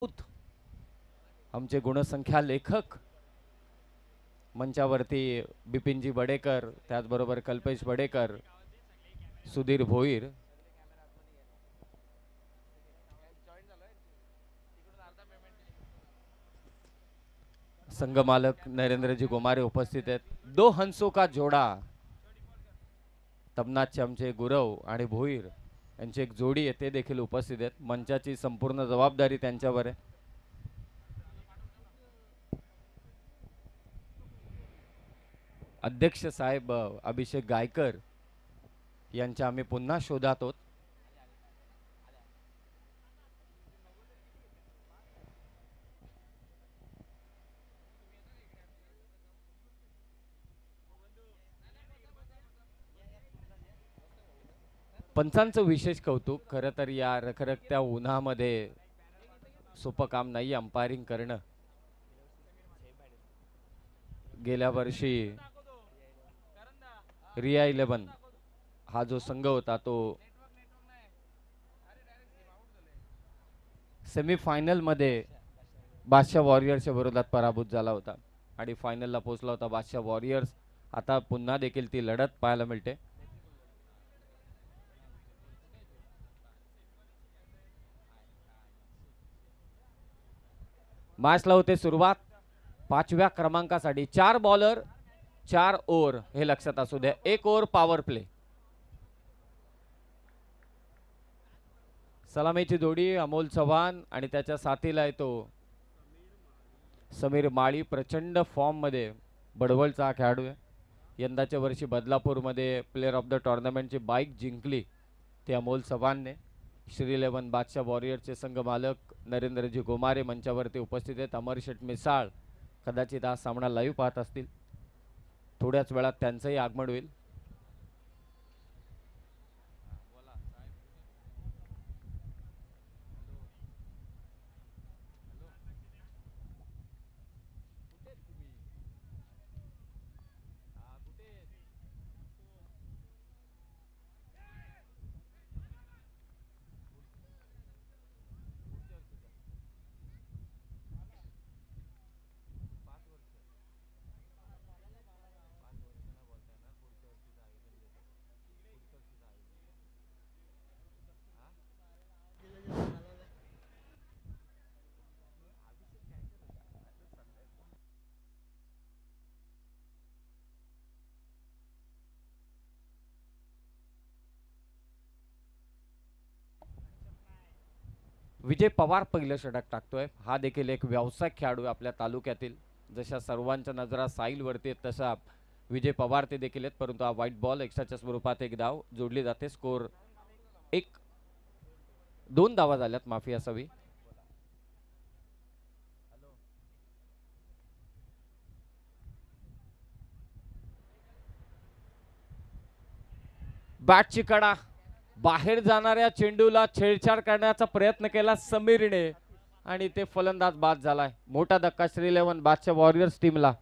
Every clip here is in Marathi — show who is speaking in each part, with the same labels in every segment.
Speaker 1: आमचे गुणसंख्या लेखक मंचावरती बिपिनजी बडेकर, त्याचबरोबर कल्पेश बडेकर, सुधीर भोईर, संघमालक नरेंद्रजी गोमारे उपस्थित आहेत. दो हंसों का जोड़ा, तबनाचे आमचे गुरव आणि भोईर यांची एक जोडी आहे, ते देखील उपस्थित आहेत. मंचाची संपूर्ण जबाबदारी त्यांच्यावर आहे. अध्यक्ष साहेब अभिषेक गायकर यांच्या आम्ही पुन्हा शोधात आहोत. पंचांचं विशेष कौतुक. खरं तर या रखरखत्या उन्हामध्ये सोपं काम नाही अंपायरिंग करणं. गेल्या वर्षी रिया 11 हा जो संघ होता तो सेमीफायनल मध्ये बादशाह वॉरियर्सच्या विरोधात पराभूत झाला होता आणि फायनलला पोहोचला होता बादशाह वॉरियर्स. आता पुन्हा देखील ती लढत पाहायला मिळते. मॅचला होते सुरुवात. 5व्या क्रमांकासाठी 4 बॉलर 4 ओव्हर हे लक्षात असू द्या. 1 ओव्हर पॉवर प्ले. सलामीची जोडी अमोल चव्हाण आणि त्याच्या साथीला येतो समीर माळी. प्रचंड फॉर्म मध्ये बडवलचा हा खेळाडू आहे. यंदाच्या वर्षी बदलापूरमध्ये प्लेअर ऑफ द टुर्नामेंटची बाईक जिंकली ते अमोल चव्हाणने. श्री 11 बादशाह वॉरियरचे संघ मालक नरेंद्रजी गोमारे मंचावरती उपस्थित आहेत. अमर शेट मिसाळ कदाचित हा सामना लाईव्ह पाहत असतील. थोड्याच वेळात त्यांचंही आगमन होईल. विजय पवार पहिलं षटक टाकतोय. हा देखील एक व्यावसायिक खेळाडू आहे आपल्या तालुक्यातील. जशा सर्वांच्या नजरा साईल वरती आहेत तसा विजय पवार ते देखील आहेत. परंतु हा व्हाईट बॉल एक्स्ट्राच्या स्वरूपात एक धाव जोडली जाते. स्कोर 2 धावा झाल्यात, माफी असावी. बॅटची कडा बाहेर जाणाऱ्या चेंडूला छेडछाड करण्याचा प्रयत्न केला समीरने आणि ते फलंदाज बाद झालाय. मोठा धक्का श्री 11 बादशाह वॉरियर्स टीमला.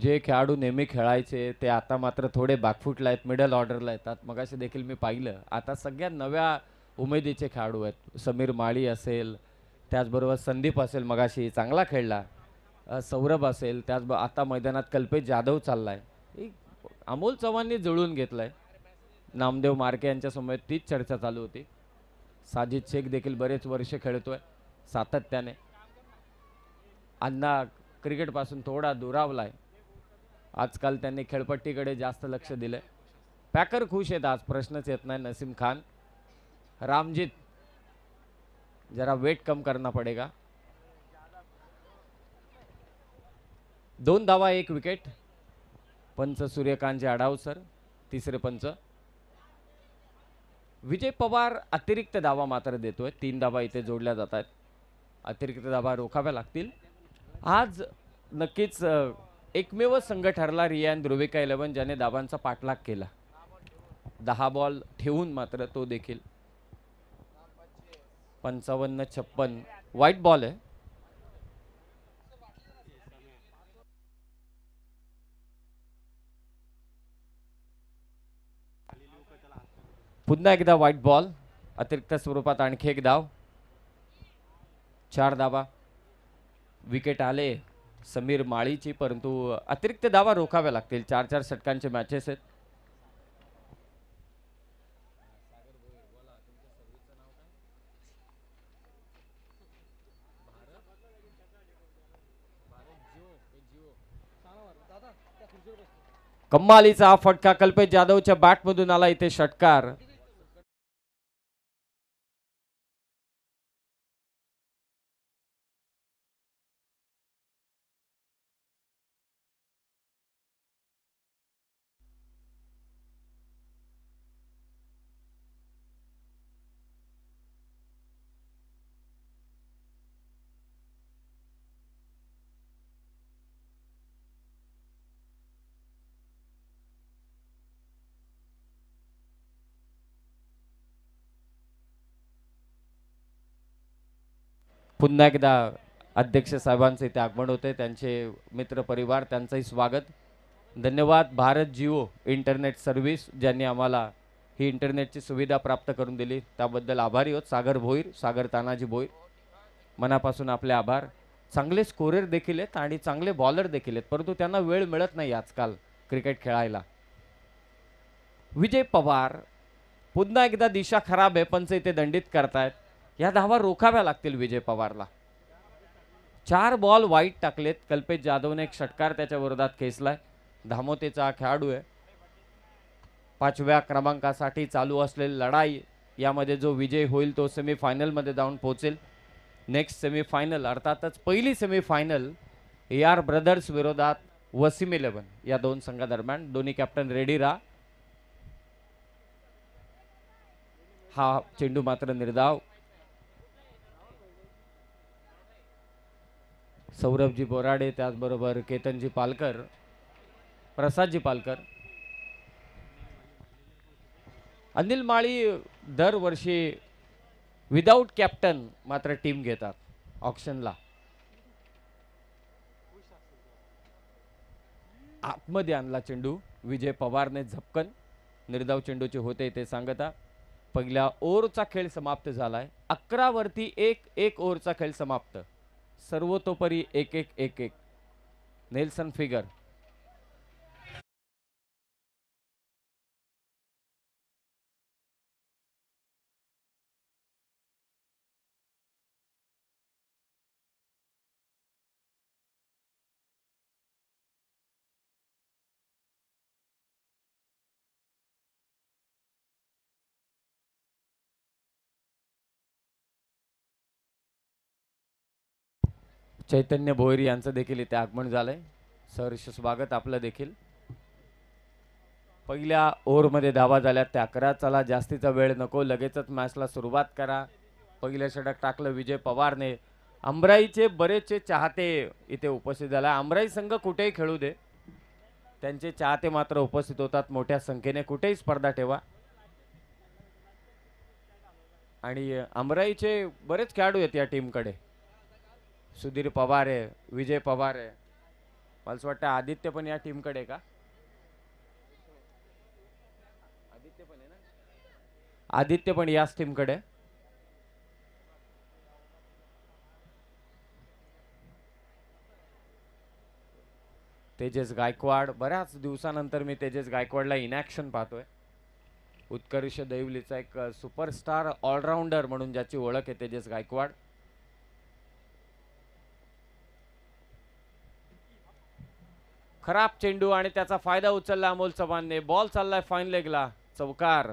Speaker 1: जे खेळाडू नेहमी खेळायचे ते आता मात्र थोडे बॅकफुटला आहेत, मिडल ऑर्डरला येतात. मगाशी देखील मी पाहिलं. आता सगळ्या नव्या उमेदीचे खेळाडू आहेत. समीर माळी असेल, त्याचबरोबर संदीप असेल, मगाशी चांगला खेळला. सौरभ असेल, आता मैदानात कल्पेश जाधव चाललाय. अमोल चव्हाणनी जुळून घेतलाय. नामदेव मार्के यांच्या समोर तीच चर्चा चालू होती. साजिद शेख देखील बरेच वर्ष खेळतोय सातत्याने. अण्णा क्रिकेट पासून थोडा दुरावलाय. आजकाल त्यांनी खेळपट्टीकडे जास्त लक्ष दिलंय. पॅकर खुश आहेत आज, प्रश्नच येत नाही. नसीम खान, रामजीत जरा वेट कम करना पडेगा. 2 धावा 1 विकेट. पंच सूर्यकांत आडावसर तिसरे पंच. विजय पवार अतिरिक्त धावा मात्र देतोय. 3 धावा इथे जोडल्या जात आहेत. अतिरिक्त धावा रोखाव्या लागतील. आज नक्कीच एकमेव संघ ठरला रियान ध्रुविका 11 ज्याने धावांचा पाठलाग केला. 10 बॉल ठेवून मात्र तो देखील 55-56 व्हाईट बॉल आहे. पुन्हा एकदा व्हाईट बॉल. अतिरिक्त स्वरूपात आणखी एक धाव. 4 धावा. विकेट आले समीर माळीची परंतु अतिरिक्त धावा रोखाव्या लागतील. 4-4 षटकांचे मॅचेस आहेत. कम्मालीचा हा फटका कल्पेश जाधवच्या बॅटमधून आला इथे षटकार. पुन्हा एकदा अध्यक्ष साहेबांचे इथे आगमन होते. त्यांचे मित्र परिवार त्यांचंही स्वागत. धन्यवाद भारत जिओ इंटरनेट सर्व्हिस ज्यांनी आम्हाला ही इंटरनेटची सुविधा प्राप्त करून दिली त्याबद्दल आभारी आहोत. सागर भोईर, सागर तानाजी भोईर, मनापासून आपले आभार. चांगले स्कोरर देखील आहेत आणि चांगले बॉलर देखील आहेत परंतु त्यांना वेळ मिळत नाही आजकाल क्रिकेट खेळायला. विजय पवार पुन्हा एकदा दिशा खराब आहे पंच इथे दंडित करतायत. या धावा रोखाव्या लागतील विजय पवारला. 4 बॉल वाईट टाकलेत. कल्पेश जाधवने एक षटकार त्याच्या विरोधात खेचलाय. धामोतेचा खेळाडू आहे. 5व्या क्रमांकासाठी चालू असलेली लढाई यामध्ये जो विजय होईल तो सेमीफायनल मध्ये जाऊन पोहोचेल. नेक्स्ट सेमीफायनल अर्थातच पहिली सेमीफायनल AR ब्रदर्स विरोधात वसीम 11 या दोन संघादरम्यान. दोन्ही कॅप्टन रेडी राहा. हा चेंडू मात्र निर्धाव. सौरभजी बोराडे त्याचबरोबर केतनजी पालकर, प्रसादजी पालकर. अनिल माळी दरवर्षी विदाऊट कॅप्टन मात्र टीम घेतात ऑक्शनला. आतमध्ये आणला चेंडू विजय पवारने झपकन. निर्धाव चेंडूचे होते ते सांगता. पहिल्या ओव्हरचा खेळ समाप्त झालाय. 11 वरती 1 ओव्हरचा खेळ समाप्त. सर्वतोपरी 1-1-1-1 नेल्सन फिगर. चैतन्य भोईर यांचं देखील इथे आगमन झालंय. सहर्ष स्वागत आपलं देखील. पहिल्या ओव्हरमध्ये धावा झाल्या त्या 11. चला जास्तीचा वेळ नको, लगेचच मॅचला सुरुवात करा. पहिलं षटक टाकलं विजय पवारने. अमराईचे बरेचसे चाहते इथे उपस्थित झाले. अमराई संघ कुठेही खेळू दे त्यांचे चाहते मात्र उपस्थित होतात मोठ्या संख्येने. कुठेही स्पर्धा ठेवा. आणि अमराईचे बरेच खेळाडू आहेत या टीमकडे. सुधीर पवार आहे, विजय पवार आहे. मला असं वाटतं आदित्य पण या टीमकडे का? आदित्य पण आहे ना. आदित्य पण याच टीमकडे. तेजस गायकवाड. बऱ्याच दिवसानंतर मी तेजस गायकवाडला इन ॲक्शन पाहतोय. उत्कर्ष दैवलीचा एक सुपरस्टार ऑलराऊंडर म्हणून ज्याची ओळख आहे तेजस गायकवाड. खराब चेंडू आणि त्याचा फायदा उचलला अमोल चव्हाणने. बॉल चाललाय फाईन लेगला. चौकार.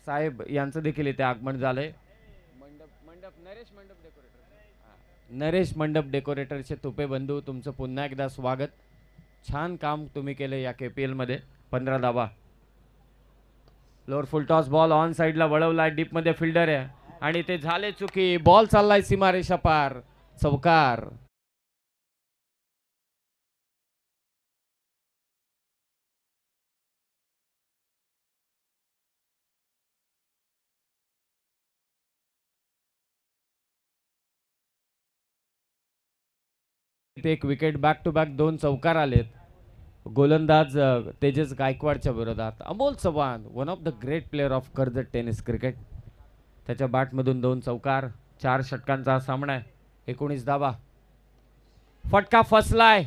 Speaker 1: साहेब यांचं देखील इथे आगमन झालंय. मंडप नरेश मंडप डेकोरेटर. नरेश मंडप डेकोरेटरचे तुपे बंधू, तुमचं पुन्हा एकदा स्वागत. छान काम तुम्ही केले या KPL मध्ये. 15 धावा. Lower full toss ball on साइडला वळवलाय, डीप मध्ये फिल्डर आहे आणि ते झाले चुकी. बॉल चाललाय सीमारेषा पार, चौकार. एक विकेट, बॅक टू बॅक 2 चौकार आलेत. गोलंदाज तेजस गायकवाडच्या विरोधात. Amol Chavan, one of the great player of Karjat tennis cricket, त्याच्या बॅटमधून 2 चौकार. 4 षटकांचा हा सामना आहे. 19 धावा. फटका फसलाय,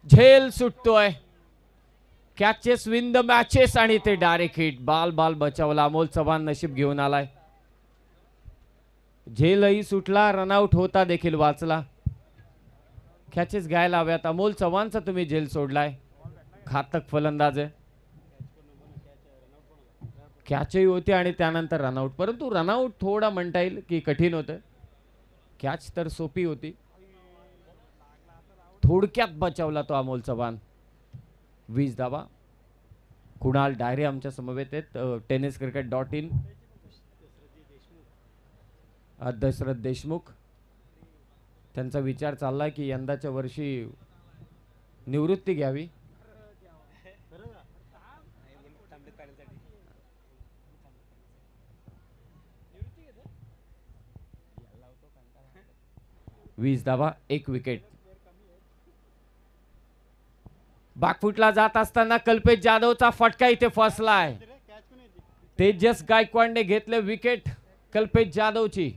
Speaker 1: झेल सुटतोय. कॅचेस विन द मॅचेस आणि ते डायरेक्ट हिट. बाल बचावला. अमोल चव्हाण नशीब घेऊन आलाय. झेलही सुटला, रनआउट होता देखील वाचला. कॅचेस घ्यायला हव्यात. अमोल चव्हाणचा तुम्ही झेल सोडलाय. घातक फलंदाज आहे. कॅचही होती आणि त्यानंतर रनआउट, परंतु रनआउट थोडा म्हणता येईल की कठीण होतं. कॅच तर सोपी होती. थोडक्यात बचावला तो अमोल चव्हाण. 20 धावा. कुणाल डायरे आमच्या समवेत आहेत. tenniscricket.in. दशरथ देशमुख, त्यांचा विचार चाललाय की यंदाच्या वर्षी निवृत्ती घ्यावी. वीस धावा, 1 विकेट. बॅकफुटला जात असताना कल्पेश जाधवचा फटका इथे फसलाय. तेजस गायकवाडने घेतले विकेट कल्पेश जाधवची.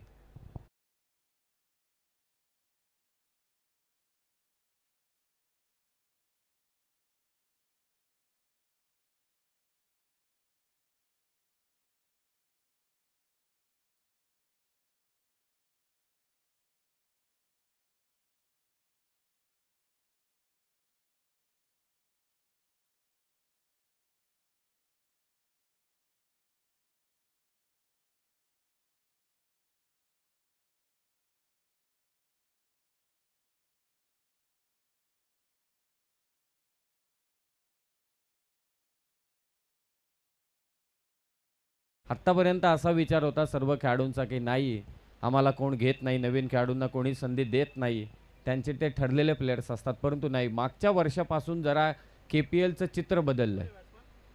Speaker 1: आत्तापर्यंत असा विचार होता सर्व खेळाडूंचा की नाही, आम्हाला कोण घेत नाही, नवीन खेळाडूंना कोणी संधी देत नाही, त्यांचे ते ठरलेले प्लेयर्स असतात. परंतु नाही, मागच्या वर्षापासून जरा KPLचं चित्र बदललं आहे.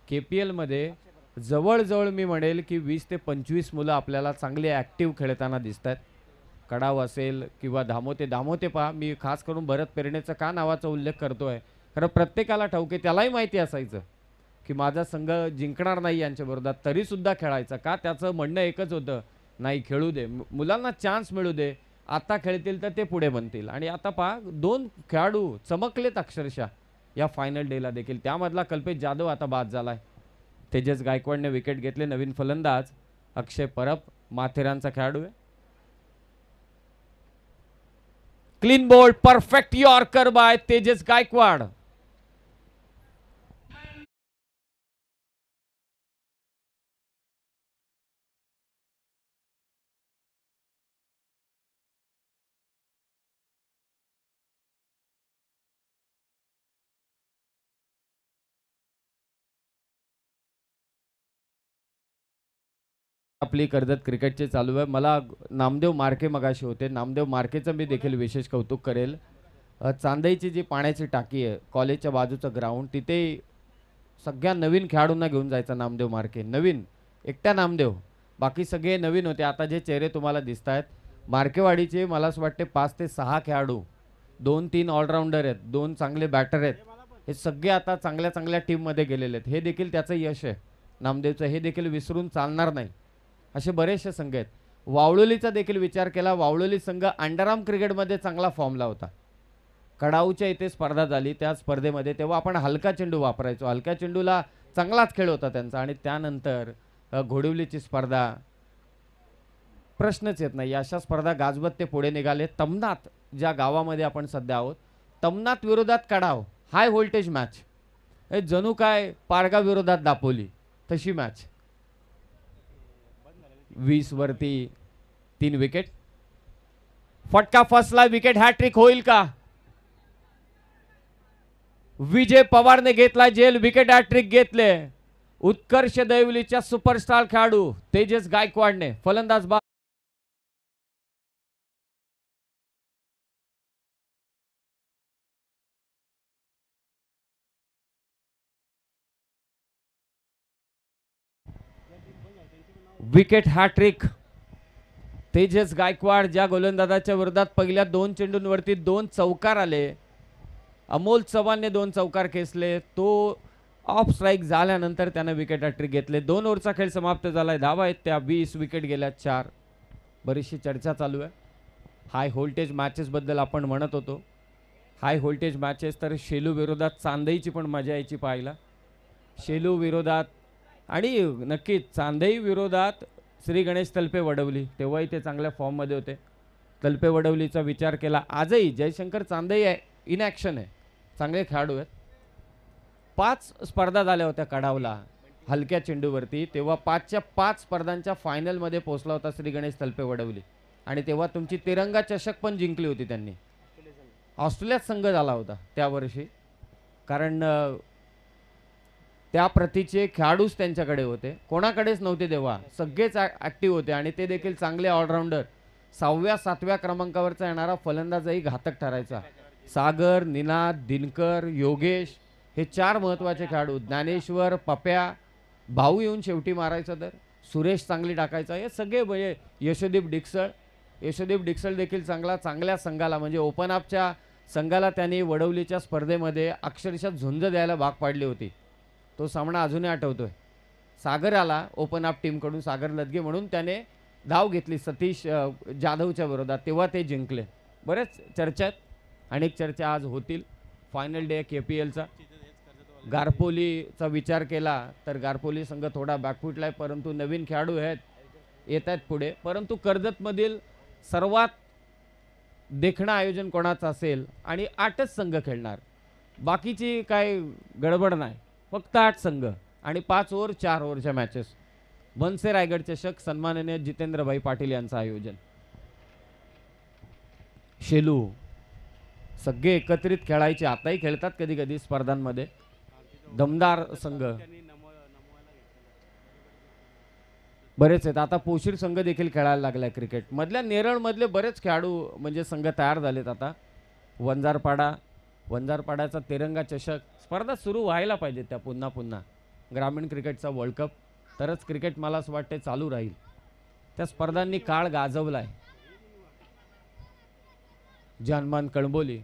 Speaker 1: KPLमध्ये जवळजवळ मी म्हणेल की 20 ते 25 मुलं आपल्याला चांगले ॲक्टिव्ह खेळताना दिसत आहेत. कडाव असेल किंवा धामोते पहा. मी खास करून भरत पेरणेचं का नावाचा उल्लेख करतोय, कारण प्रत्येकाला ठाऊक आहे, त्यालाही माहिती असायचं की माझा संघ जिंकणार नाही यांच्या विरोधात, तरी सुद्धा खेळायचा का. त्याचं म्हणणं एकच होतं, नाही खेळू दे, मुलांना चान्स मिळू दे, आता खेळतील तर ते पुढे बनतील. आणि आता पहा, 2 खेळाडू चमकलेत अक्षरशः या फायनल डेला देखील. त्यामधला कल्पेश जाधव आता बाद झालाय. तेजस गायकवाडने विकेट घेतले. नवीन फलंदाज अक्षय परब, माथेरानचा खेळाडू आहे. Clean bowled, perfect yorker by Tejas Gaikwad. आपली कर्जत क्रिकेटचे चालू आहे. मला नामदेव मार्के मगाशी होते. नामदेव मार्केचं मी देखील विशेष कौतुक करेल. चांदईची जी पाण्याची टाकी आहे, कॉलेजच्या बाजूचं ग्राउंड, तिथे सगळ्या नवीन खेळाडूंना घेऊन जायचा नामदेव मार्के. नवीन एकट्या नामदेव, बाकी सगळे नवीन होते. आता जे चेहरे तुम्हाला दिसत आहेत मार्केवाडीचे, मला असं वाटते 5 ते 6 खेळाडू, 2-3 ऑलराऊंडर आहेत, 2 चांगले बॅटर आहेत, हे सगळे आता चांगल्या चांगल्या टीममध्ये गेलेले आहेत. हे देखील त्याचं यश आहे नामदेवचं, हे देखील विसरून चालणार नाही. असे बरेचसे संघ आहेत. वावळोलीचा देखील विचार केला. वावळोली संघ अंडरआर्म क्रिकेटमध्ये चांगला फॉर्मला होता. कडाऊच्या इथे स्पर्धा झाली, त्या स्पर्धेमध्ये तेव्हा आपण हलका चेंडू वापरायचो. हलक्या चेंडूला चांगलाच खेळ होता त्यांचा. आणि त्यानंतर घोडिवलीची स्पर्धा, प्रश्नच येत नाही. अशा स्पर्धा गाजवत ते पुढे निघाले. तमनाथ, ज्या गावामध्ये आपण सध्या आहोत, तमनाथ विरोधात कडाव, हाय व्होल्टेज मॅच. हे जणू काय पारगाव विरोधात दापोली तशी मॅच. 20 वरती 3 विकेट. फटका फसला, विकेट हॅट्रिक होईल का? विजय पवारने घेतला जेल, विकेट हॅट्रिक घेतले उत्कर्ष दैवलीच्या सुपरस्टार खेळाडू तेजस गायकवाडने. फलंदाज बाद. विकेट हॅट्रिक तेजस गायकवाड, ज्या गोलंदाजाच्या विरोधात पहिल्या 2 चेंडूंवरती 2 चौकार आले, अमोल चव्हाणने 2 चौकार खेचले, तो ऑफ स्ट्राईक झाल्यानंतर त्याने विकेट हॅट्रिक घेतले. 2 ओव्हरचा खेळ समाप्त झालाय. धावा आहेत त्या 20, विकेट गेल्या 4. बरीचशी चर्चा चालू आहे हाय व्होल्टेज मॅचेस बद्दल. आपण म्हणत होतो हाय व्होल्टेज मॅचेस, तर शेलू विरोधात चांदईची पण मजा यायची पाहायला. शेलू विरोधात आणि नक्कीच चांदई विरोधात श्री गणेश तलपे वडवली, तेव्हाही ते चांगल्या फॉर्ममध्ये होते. तलपे वडवलीचा विचार केला, आजही जयशंकर चांदई आहे, इन ॲक्शन आहे, चांगले खेळाडू आहेत. 5 स्पर्धा झाल्या होत्या कडावला हलक्या चेंडूवरती, तेव्हा 5च्या 5 स्पर्धांच्या फायनलमध्ये पोहोचला होता श्री गणेश तलपे वडवली. आणि तेव्हा तुमची तिरंगा चषक पण जिंकली होती त्यांनी. ऑस्ट्रेलियात संघ झाला होता त्या वर्षी, कारण त्या प्रतीचे खेळाडूच त्यांच्याकडे होते, कोणाकडेच नव्हते तेव्हा, सगळेच ॲक्टिव्ह होते आणि ते देखील चांगले ऑलराऊंडर. 6व्या 7व्या क्रमांकावरचा येणारा फलंदाजही घातक ठरायचा. सागर, निनाद, दिनकर, योगेश हे 4 महत्त्वाचे खेळाडू. ज्ञानेश्वर, पप्या, भाऊ येऊन शेवटी मारायचा, तर सुरेश चांगली टाकायचा. हे सगळे म्हणजे यशोदीप डिक्सळ देखील चांगल्या संघाला म्हणजे ओपन अपच्या संघाला त्यांनी वडवलीच्या स्पर्धेमध्ये अक्षरशः झुंज द्यायला भाग पाडली होती. तो सामना अजूनही आठवतोय. सागर आला ओपन अप टीमकडून, सागर लदगे म्हणून त्याने धाव घेतली सतीश जाधवच्या विरोधात, तेव्हा ते जिंकले. बरेच चर्चा आहेत, अनेक चर्चा आज होतील. Final day KPLचा. गारपोलीचा विचार केला तर गारपोली संघ थोडा बॅकफुटला आहे, परंतु नवीन खेळाडू आहेत, येत आहेत पुढे. परंतु कर्जतमधील सर्वात देखणं आयोजन कोणाचं असेल आणि 8च संघ खेळणार, बाकीची काय गडबड नाही, फक्त 8 संघ आणि 5 ओव्हर 4 ओव्हरच्या मॅचेस. बनसे रायगड चषक सन्माननीय जितेंद्रभाई पाटील यांचं आयोजन. शेलू सगळे एकत्रित खेळायचे, आताही खेळतात कधी कधी स्पर्धांमध्ये. दमदार संघ बरेच आहेत. आता पोशीर संघ देखील खेळायला लागलाय क्रिकेट मधल्या. नेरळमधले बरेच खेळाडू म्हणजे संघ तयार झालेत आता. वंजारपाड्याचा तिरंगा चषक स्पर्धा सुरू व्हायला पाहिजे त्या पुन्हा ग्रामीण क्रिकेटचा वर्ल्ड कप, तरच क्रिकेट मला असं वाटते चालू राहील. त्या स्पर्धांनी काळ गाजवलाय. जानमान कळंबोली,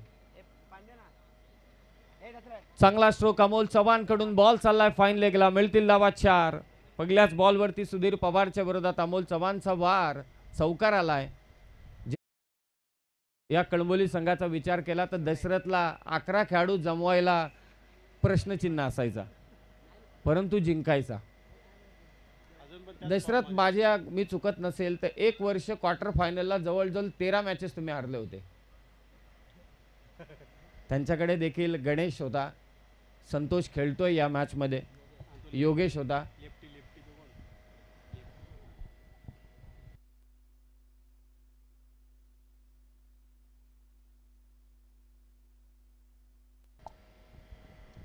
Speaker 1: चांगला स्ट्रोक अमोल चव्हाण कडून. बॉल चाललाय फाईन लेगला, मिळतील धावा 4. पहिल्याच बॉलवरती सुधीर पवारच्या विरोधात अमोल चव्हाणचा वार, चौकार आलाय. या कळंबोली संघाचा विचार केला तर दशरथला 11 खेळाडू जमवायला प्रश्नचिन्ह असायचा, परंतु जिंकायचा. दशरथ मी चुकत नसेल तर 1 वर्ष क्वार्टर फायनलला जवळजवळ 13 मॅचेस तुम्ही हारले होते. त्यांच्याकडे देखील गणेश होता, संतोष खेळतोय या मॅच मध्ये, योगेश होता.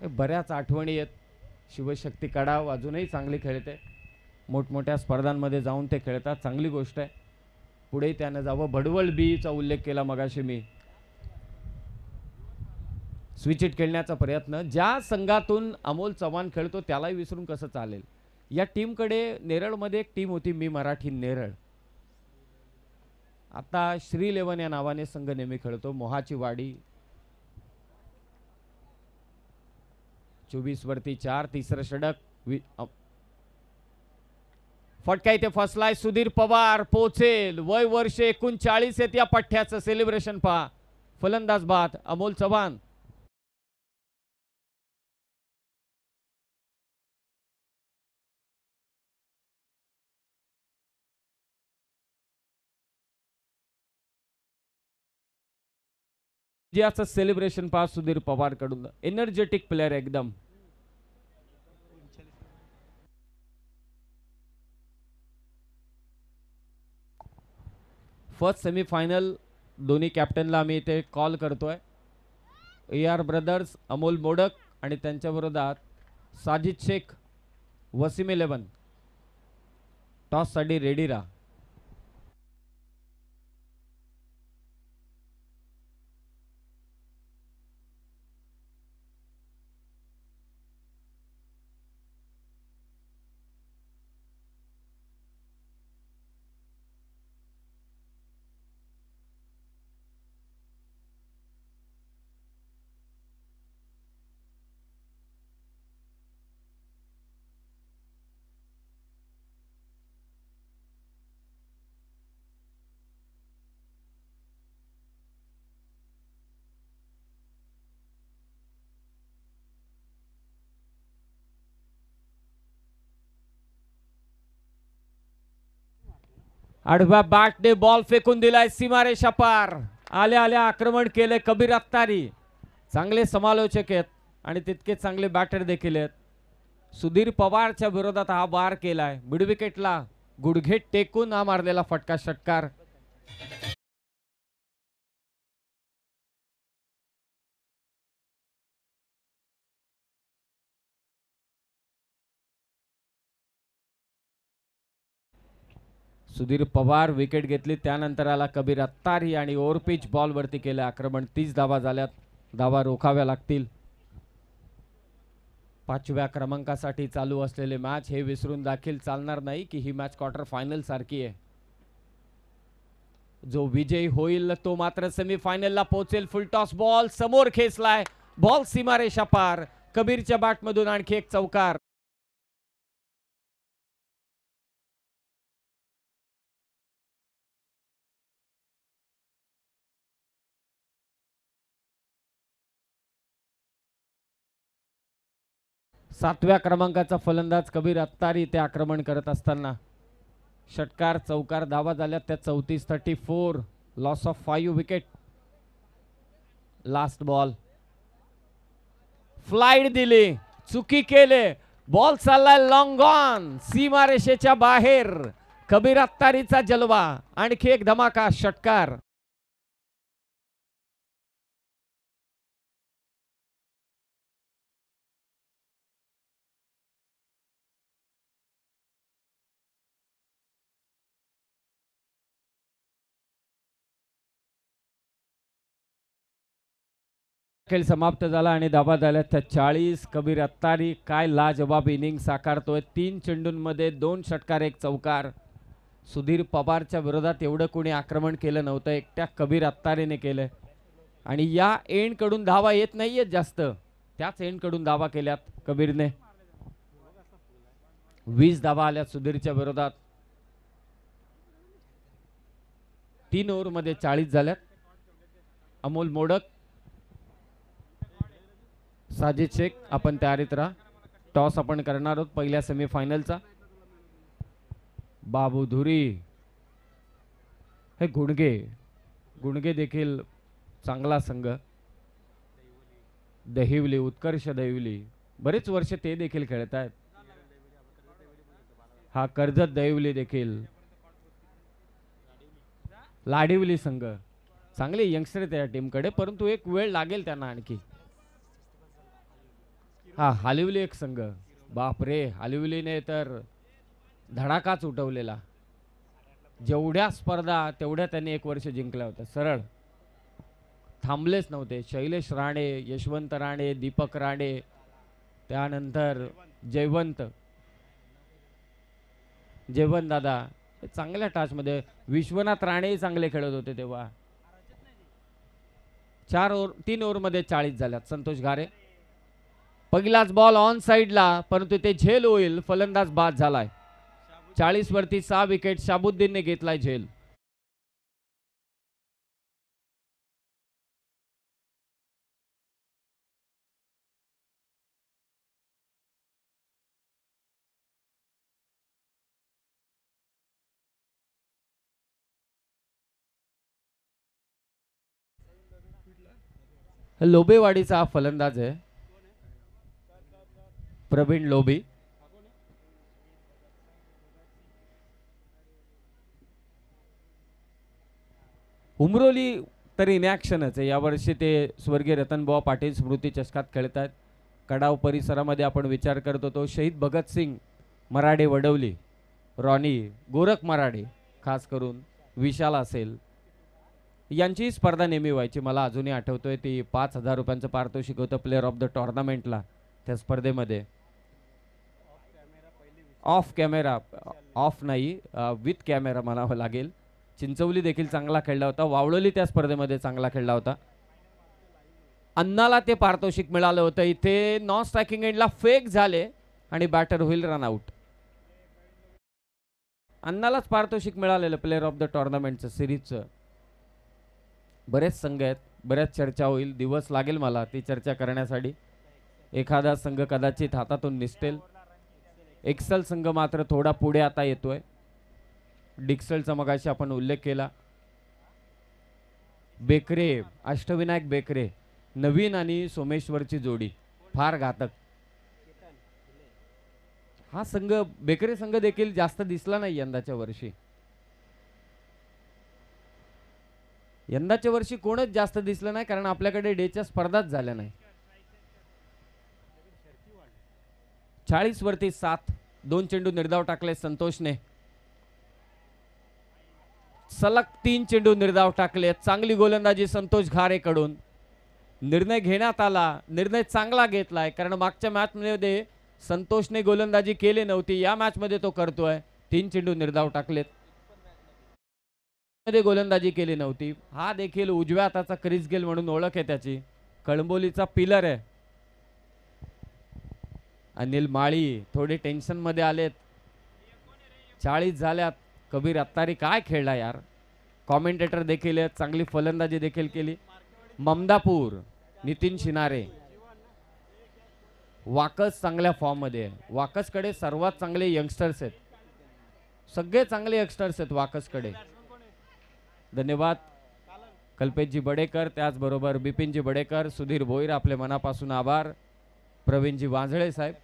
Speaker 1: बऱ्याच आठवणी आहेत. शिवशक्ती कडाव अजूनही चांगली खेळते, मोठमोठ्या स्पर्धांमध्ये जाऊन ते खेळतात, चांगली गोष्ट आहे. पुढे त्यानं जावं. भडवळ बीचा उल्लेख केला मगाशी मी. स्विच हिट खेळण्याचा प्रयत्न, ज्या संघातून अमोल चव्हाण खेळतो त्यालाही विसरून कसं चालेल. या टीमकडे नेरळमध्ये एक टीम होती, मी मराठी नेरळ. आता श्री11 या नावाने संघ नेहमी खेळतो. मोहाची वाडी 24 वरती 4, तिसरं षटक. फटका इथे फसलाय. सुधीर पवार पोचेल, वय वर्ष 39 आहेत. या पठ्ठ्याचं सेलिब्रेशन पहा. फलंदाज बाद अमोल चव्हाण. ज्याचं सेलिब्रेशन पहा सुधीर पवार कडून. एनर्जेटिक प्लेयर एकदम. फर्स्ट सेमीफायनल दोन्ही कॅप्टनला आम्ही इथे कॉल करतोय. AR ब्रदर्स, अमोल मोडक आणि त्यांच्या विरोधात साजिद शेख, वसीम 11. टॉससाठी रेडी राहा. आडव्या बॅटने बॉल फेकून दिलाय सीमारेषा पार. आल्या आल्या आक्रमण केले कबीर अत्तारी. चांगले समालोचक आहेत आणि तितके चांगले बॅटर देखील आहेत. सुधीर पवारच्या विरोधात हा बार केलाय. मिड विकेटला गुडघे टेकून हा मारलेला फटका षटकार. सुधीर पवार विकेट घेतली. त्यानंतर आला कबीर अत्तारी आणि ओव्हरपिच बॉल वरती केले आक्रमण. 30 धावा झाल्यात. धावा रोखाव्या लागतील. 5व्या क्रमांकासाठी चालू असलेले मॅच हे विसरून देखील चालणार नाही की ही मॅच क्वार्टर फायनल सारखी आहे. जो विजयी होईल तो मात्र सेमीफायनलला पोहोचेल. फुल टॉस बॉल समोर खेचलाय. बॉल सीमारेषा पार. कबीरच्या बॅटमधून आणखी एक चौकार. सातव्या क्रमांकाचा फलंदाज कबीर अत्तारी ते आक्रमण करत असताना षटकार चौकार धावा झाल्या त्या 34 loss of 5 wicket. Last ball flight दिली. चुकी केले. बॉल चाललाय लॉंग ऑन सीमारेषेच्या बाहेर. कबीर अत्तारीचा जलवा. आणखी एक धमाका षटकार. खेळ समाप्त झाला आणि धावा झाल्या त्या 40. कबीर अत्तारी काय लाजवाब इनिंग साकारतोय. 3 चेंडूंमध्ये 2 षटकार 1 चौकार. सुधीर पवारच्या विरोधात एवढं कोणी आक्रमण केलं नव्हतं. एकट्या कबीर अत्तारीने केलं आणि या एंड कडून धावा येत नाहीयेत जास्त. त्याच एंड कडून धावा केल्यात कबीरने. 20 धावा आल्या सुधीरच्या विरोधात. 3 ओव्हरमध्ये 40 झाल्यात. अमोल मोडक, साजिद शेख आपण तयारीत राहा. टॉस आपण करणार आहोत पहिल्या सेमीफायनलचा. बाबू धुरी, हे गुणगे देखील चांगला संघ. दहिवली, उत्कर्ष दहिवली, बरेच वर्ष ते देखील खेळत आहेत. हा कर्जत दहिवली देखील. लाडिवली संघ चांगले यंगस्टर आहेत या टीमकडे, परंतु एक वेळ लागेल त्यांना आणखी. हा हालिवली एक संघ. बापरे, हालिवलीने तर धडाकाच उठवलेला. जेवढ्या स्पर्धा तेवढ्या त्यांनी 1 वर्ष जिंकल्या होत्या. सरळ थांबलेच नव्हते. शैलेश राणे, यशवंत राणे, दीपक राणे, त्यानंतर जयवंत दादा चांगल्या टाचमध्ये. विश्वनाथ राणे चांगले खेळत होते तेव्हा. 3 ओव्हरमध्ये 40 झाल्यात. संतोष घारे, पहिलाच बॉल ऑन साइडला, परंतु ते झेल होईल. फलंदाज बाद झालाय. 40 वरती 6 विकेट. शाबुद्दीनने घेतलाय झेल. लोबेवाडीचा हा फलंदाज आहे, प्रवीण लोबी. उमरोली तर इनॅक्शनच आहे. यावर्षी ते स्वर्गीय रतनबुवा पाटील स्मृती चषकात खेळत आहेत. कडाव परिसरामध्ये आपण विचार करत होतो शहीद भगतसिंग मराठे वडवली, रॉनी गोरख मराठे, खास करून विशाल असेल, यांची स्पर्धा नेहमी व्हायची. मला अजूनही आठवतोय ती 5,000 रुपयांचं पारितोषिक होतं प्लेअर ऑफ द टुर्नामेंटला त्या स्पर्धेमध्ये. ऑफ कॅमेरा, ऑफ नाही विथ कॅमेरा म्हणावं लागेल. चिंचवली देखील चांगला खेळला होता, वावळोली त्या स्पर्धेमध्ये चांगला खेळला होता. अन्नाला ते पारितोषिक मिळालं होतं. इथे नॉन स्ट्रायकिंग एंडला फेक झाले आणि बॅटर होईल रन आउट. अन्नालाच पारितोषिक मिळालेलं प्लेअर ऑफ द टुर्नामेंटचं सिरीजचं. बरेच संघ आहेत, बऱ्याच चर्चा होईल, दिवस लागेल मला ती चर्चा करण्यासाठी. एखादा संघ कदाचित हातातून निसटेल. एक्सेल संघ मात्र थोडा पुढे आता येतोय. डिक्सलचा मगाशी आपण उल्लेख केला. बेकरे, अष्टविनायक बेकरे, नवीन आणि सोमेश्वरची जोडी फार घातक. हा संघ बेकरे संघ देखील जास्त दिसला नाही यंदाच्या वर्षी. यंदाच्या वर्षी कोणच जास्त दिसलं नाही कारण आपल्याकडे डेच्या स्पर्धाच झाल्या नाही. 40 वरती 7, 2 चेंडू निर्धाव टाकले संतोषने. सलग 3 चेंडू निर्धाव टाकले. चांगली गोलंदाजी संतोष घारेकडून. निर्णय घेण्यात आला, निर्णय चांगला घेतलाय कारण मागच्या मॅच मध्ये संतोषने गोलंदाजी केली नव्हती, या मॅच मध्ये तो करतोय. 3 चेंडू निर्धाव टाकलेत, मध्ये गोलंदाजी केली नव्हती. हा देखील उजव्या हाताचा क्रिस गेल म्हणून ओळख आहे त्याची. कळंबोलीचा पिलर आहे. अनिल माळी थोडे टेन्शन मध्ये आलेत. 40 झाल्यात. कबीर अत्तारी काय खेळला यार. कॉमेंटेटर देखील आहेत, चांगली फलंदाजी देखील केली. ममदापूर, नितीन शिनारे. वाकस चांगल्या फॉर्म मध्ये आहे. वाकसकडे सर्वात चांगले यंगस्टर्स आहेत, सगळे चांगले यंगस्टर्स आहेत वाकसकडे. धन्यवाद कल्पेशजी बडेकर, त्याचबरोबर बिपिनजी बडेकर, सुधीर भोईर, आपले मनापासून आभार. प्रवीणजी वांझळे साहेब.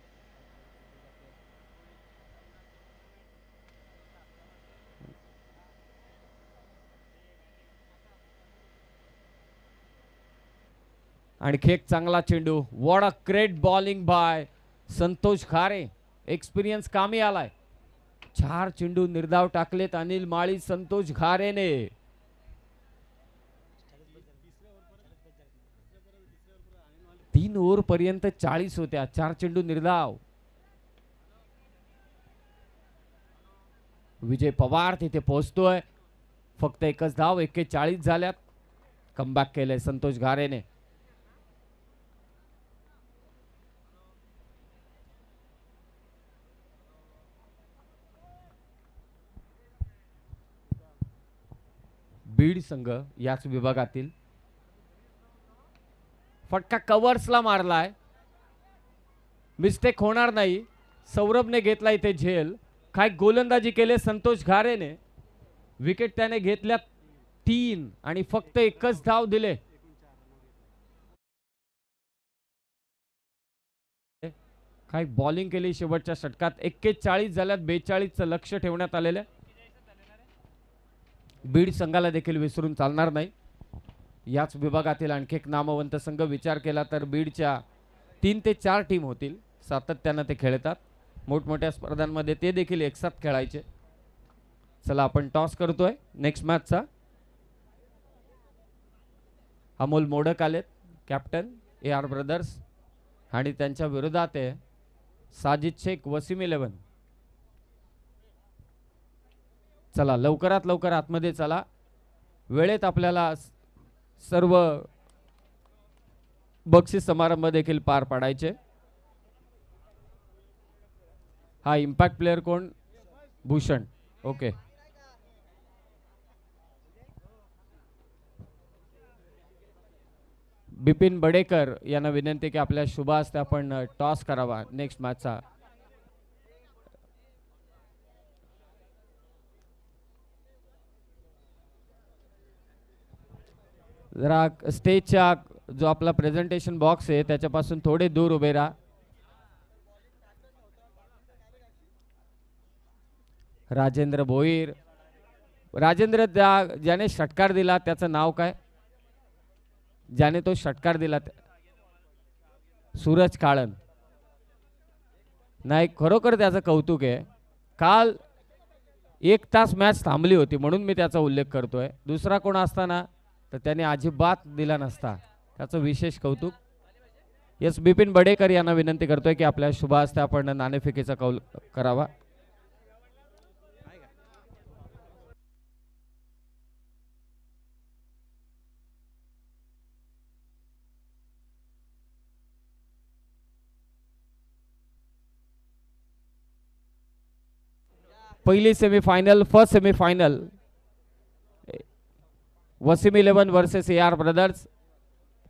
Speaker 1: आणखी एक चांगला चेंडू. What a great bowling by Santosh Ghare. Experience कामी आलाय. 4 चेंडू निर्धाव टाकलेत अनिल माळी संतोष घारेने. 3 ओव्हर पर्यंत 40 होत्या. 4 चेंडू निर्धाव. विजय पवार तिथे पोहोचतोय. फक्त एकच धाव. 41 झाल्यात. कमबॅक केलंय संतोष घारेने. बीड संघ याच विभागातील. फटका कव्हर्सला मारलाय. मिस्टेक होणार नाही. सौरभने घेतला इथे झेल. काय गोलंदाजी केले संतोष घारेने. विकेट त्याने घेतल्या 3 आणि फक्त एकच धाव दिले. काय बॉलिंग केली शेवटच्या षटकात. 41 झाल्यात. 42चं लक्ष ठेवण्यात आलेलं. बीड संघाला देखील विसरून चालणार नाही. याच विभागातील आणखी एक नामवंत संघ विचार केला तर बीडच्या 3 ते 4 टीम होतील. सातत्यानं ते खेळतात. मोठमोठ्या स्पर्धांमध्ये ते देखील एकसाथ खेळायचे. चला आपण टॉस करतोय नेक्स्ट मॅचचा. अमोल मोडक आलेत, कॅप्टन AR ब्रदर्स, आणि त्यांच्या विरोधात आहे साजिद शेख, वसीम 11. चला लवकरात लवकर आतमध्ये चला. वेळेत आपल्याला सर्व बक्षीस समारंभ देखील पार पाडायचे. हा इम्पॅक्ट प्लेयर कोण? भूषण. ओके. बिपिन बडेकर यांना विनंती की आपल्या शुभ हस्ते आपण टॉस करावा नेक्स्ट मॅचचा. जरा स्टेजच्या जो आपला प्रेझेंटेशन बॉक्स आहे त्याच्यापासून थोडे दूर उभे राहा. राजेंद्र भोईर, राजेंद्र, ज्याने षटकार दिला त्याचं नाव काय? ज्याने तो षटकार दिला सूरज काळन. नाही, खरोखर त्याचं कौतुक आहे. काल 1 तास मॅच थांबली होती म्हणून मी त्याचा उल्लेख करतोय. दुसरा कोण असताना तर त्याने अजिबात दिला नसता. त्याचं विशेष कौतुक. यस, बिपिन बडेकर यांना विनंती करतोय की आपल्या शुभ हस्ते आपण नाणेफेकीचा कौल करावा. पहिली semifinal, first semifinal Wasim 11 versus AR brothers.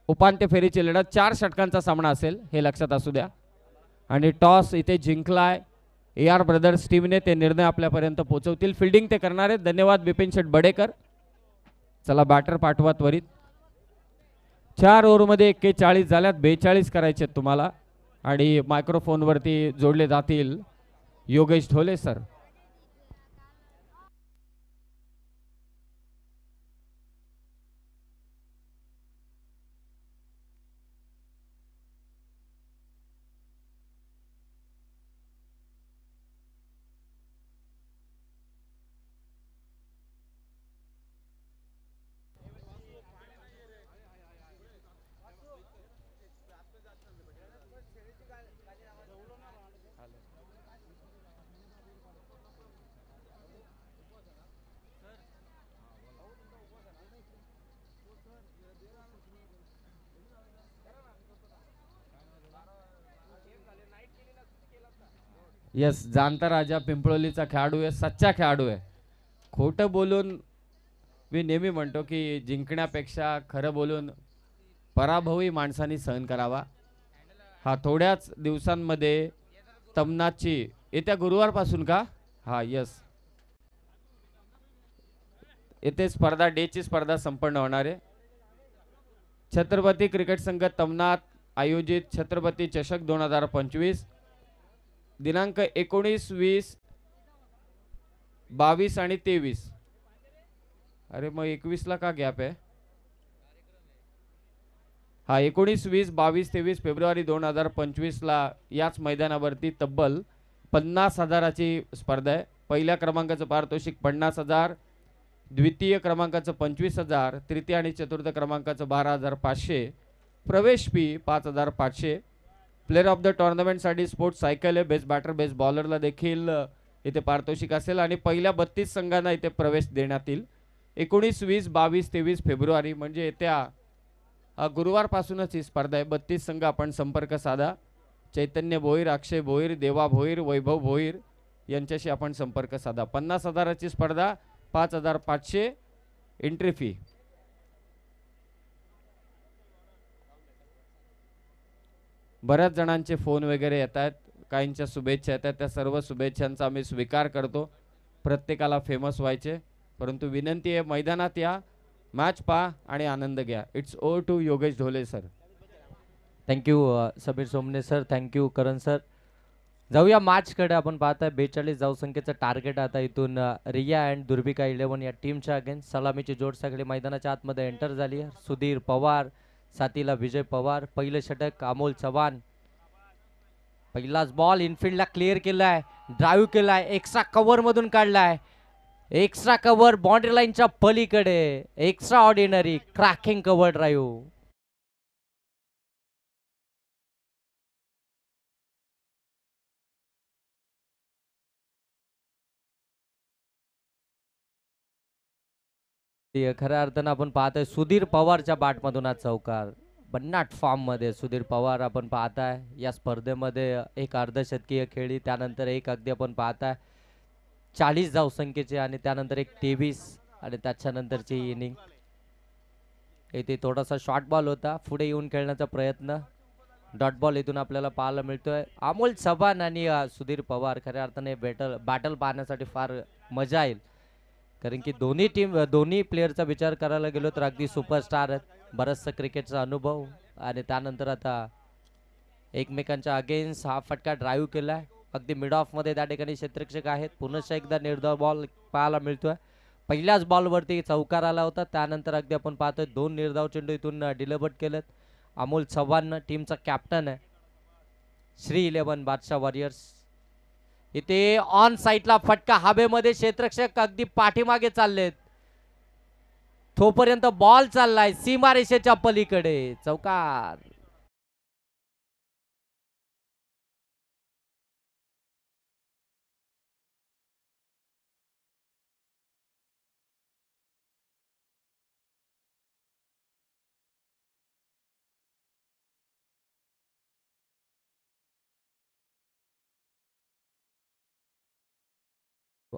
Speaker 1: उपांत्य फेरीची लढत 4 षटकांचा सामना असेल हे लक्षात असू द्या. आणि टॉस इथे जिंकलाय AR ब्रदर्स टीमने. ते निर्णय आपल्यापर्यंत पोहोचवतील. फिल्डिंग ते करणार आहेत. धन्यवाद बिपिन शेठ बडेकर. चला बॅटर पाठवा त्वरित. 4 ओव्हरमध्ये 41 झाल्यात. 42 करायचे तुम्हाला. आणि मायक्रोफोनवरती जोडले जातील योगेश ढोले सर. यस, जाणता राजा पिंपळोलीचा खेळाडू आहे. सच्चा खेळाडू आहे. खोटं बोलून मी नेहमी म्हणतो की जिंकण्यापेक्षा खरं बोलून पराभवही माणसाने सहन करावा. हा थोड्याच दिवसांमध्ये तमनाची येत्या गुरुवारपासून का? हा यस, येथे स्पर्धा डेची स्पर्धा संपन्न होणार आहे. छत्रपती क्रिकेट संघ तमनात आयोजित छत्रपती चषक 2025 दिनांक 19, 20, 22 आणि 23. अरे मग 21 ला का गॅप आहे? हा 19, 20, 22, 23 फेब्रुवारी 2025 ला याच मैदानावरती तब्बल 50,000ची स्पर्धा आहे. पहिल्या क्रमांकाचं पारितोषिक 50,000, द्वितीय क्रमांकाचं 25,000, तृतीय आणि चतुर्थ क्रमांकाचं 12,500, प्रवेश फी 5,500. प्लेअर ऑफ द टुर्नामेंटसाठी स्पोर्ट्स सायकल आहे. बेस्ट बॅटर बेस्ट बॉलरला देखील इथे पारितोषिक असेल. आणि पहिल्या 32 संघांना इथे प्रवेश देण्यात येईल. 19, 20, 22, 23 फेब्रुवारी म्हणजे येत्या गुरुवारपासूनच ही स्पर्धा आहे. 32 संघ. आपण संपर्क साधा. चैतन्य भोईर, अक्षय भोईर, देवा भोईर, वैभव भोईर यांच्याशी आपण संपर्क साधा. 50,000ची स्पर्धा, 5,500 एंट्री फी. बऱ्याच जणांचे फोन वगैरे येत आहेत. काहींच्या शुभेच्छा येतात. त्या सर्व शुभेच्छांचा आम्ही स्वीकार करतो. प्रत्येकाला फेमस व्हायचे, परंतु विनंती आहे मैदानात या, मॅच पहा आणि आनंद घ्या. It's over to Yogesh Dhole sir.
Speaker 2: Thank you Sameer Somne sir. Thank you Karan sir. जाऊया मॅचकडे. आपण पाहताय 42 धावसंख्येचं टार्गेट. आता इथून रिया अँड दुर्बिका 11 या टीमच्या अगेन्स्ट सलामीची जोड सगळी मैदानाच्या आतमध्ये एंटर झाली आहे. सुधीर पवार, साथीला विजय पवार. पहिलं षटक अमोल चव्हाण. पहिलाच बॉल इनफिल्डला क्लिअर केलाय, ड्राईव्ह केलाय, एक्स्ट्रा कव्हर मधून काढलाय. एक्स्ट्रा कव्हर बाउंड्री लाईनच्या पलीकडे. Extra ordinary cracking cover drive. खऱ्या अर्थानं आपण पाहतोय सुधीर पवारच्या बॅटमधून आज चौकार. बन्नाट फॉर्म मध्ये सुधीर पवार आपण पाहताय. या स्पर्धेमध्ये एक अर्धशतकीय खेळी, त्यानंतर एक अगदी आपण पाहताय 40 धावसंख्येचे, आणि त्यानंतर एक 23 आणि त्याच्यानंतरची इनिंग. इथे थोडासा शॉर्ट बॉल होता, पुढे येऊन खेळण्याचा प्रयत्न. डॉट बॉल इथून आपल्याला पाहायला मिळतोय. अमोल चव्हाण आणि सुधीर पवार. खऱ्या अर्थाने बॅटल पाहण्यासाठी फार मजा येईल, कारण की दोन्ही प्लेअरचा विचार करायला गेलो तर अगदी सुपरस्टार आहेत. बराचसा क्रिकेटचा अनुभव. आणि त्यानंतर आता एकमेकांच्या अगेन्स्ट हा फटका ड्राईव्ह केलाय. अगदी मिड ऑफ मध्ये त्या ठिकाणी क्षेत्ररक्षक आहेत. पुनश्च एकदा निर्धाव बॉल पाहायला मिळतोय. पहिल्याच बॉलवरती चौकार आला होता. त्यानंतर अगदी आपण पाहतोय 2 निर्धाव चेंडू इथून डिलिव्हर केलेत. अमोल चव्हाण टीमचा कॅप्टन आहे. श्री 11 बादशाह वॉरियर्स. इथे ऑन साईडला फटका हवेमध्ये, क्षेत्ररक्षक अगदी पाठीमागे चाललेत. तोपर्यंत बॉल चाललाय सीमारेषेच्या पलीकडे. चौकार.